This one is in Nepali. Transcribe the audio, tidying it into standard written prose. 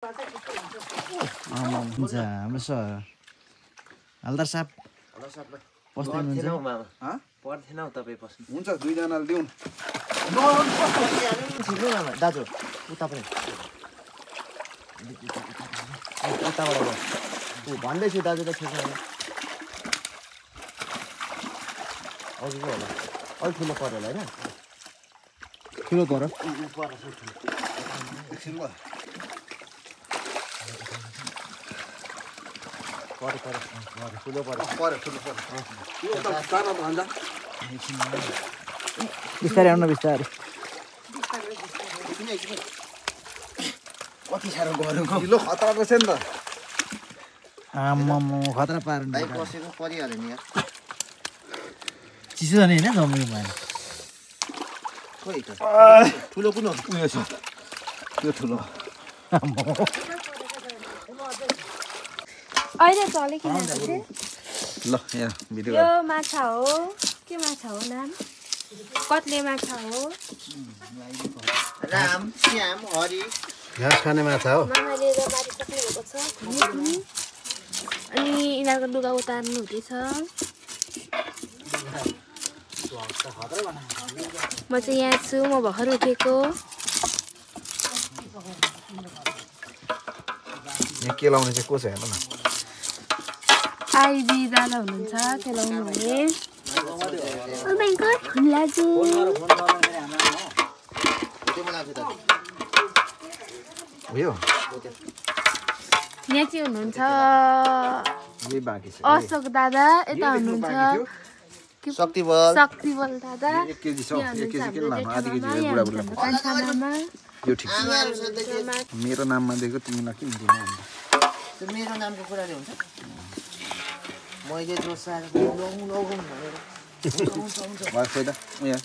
हुन्छ हाम्रो सर हल्दार साहब पस्दै हुनुहुन्छ पर्दैन हौ तपाईँ पस्नु हुन्छ दुईजनाले दिउँ दाजु उता पनि उताबाट भन्दैछु दाजु त ठिक छैन अघि पो होला अलिक ठुलो पऱ्यो होला होइन ठुलो पर ठुलो पऱ्यो बिस्तारै आउनु बिस्तारै कति साह्रो गऱ्यो किलो खतरा रहेछ नि त आम्मामा खतरा पार्नु भाइ बसेको परिहाल्यो नि यार चिसो छ नि होइन जमिनमा खोइ त ठुलो कुन हो उयो छ त्यो ठुलो अहिले चलेको चाहिँ ल यहाँ भिडियो यो माछा हो के माछा हो नाम कत्ले माछा हो राम श्याम हरि घाँस खाने माछा हो मामाले मारिसक्नु भएको छ अनि यिनीहरूको लुगा उतार्नु हुँदैछ म चाहिँ यहाँ छु म भर्खर उठेको यहाँ के लाउने चाहिँ को छ हेर्नु न आइबी दादा हुनुहुन्छ खेलाउनु हुने लाग्यो उयो यहाँ चाहिँ हुनुहुन्छ यही बाँकी छ अशोक दादा यता हुनुहुन्छ शक्तिबल शक्तिबल दादा 1 केजी छ 1 केजी किन लामा आधी केजी यहाँ बुढा बुढा हुनुहुन्छ कान्छा मामा यो ठिक छ मेरो नाममा दिएको तिमीलाई किन दिनु अन्त मेरो नामको कुराले हुन्छ मैले जो सार लगौँ भनेर हुन्छ भयो खोइ त यहाँ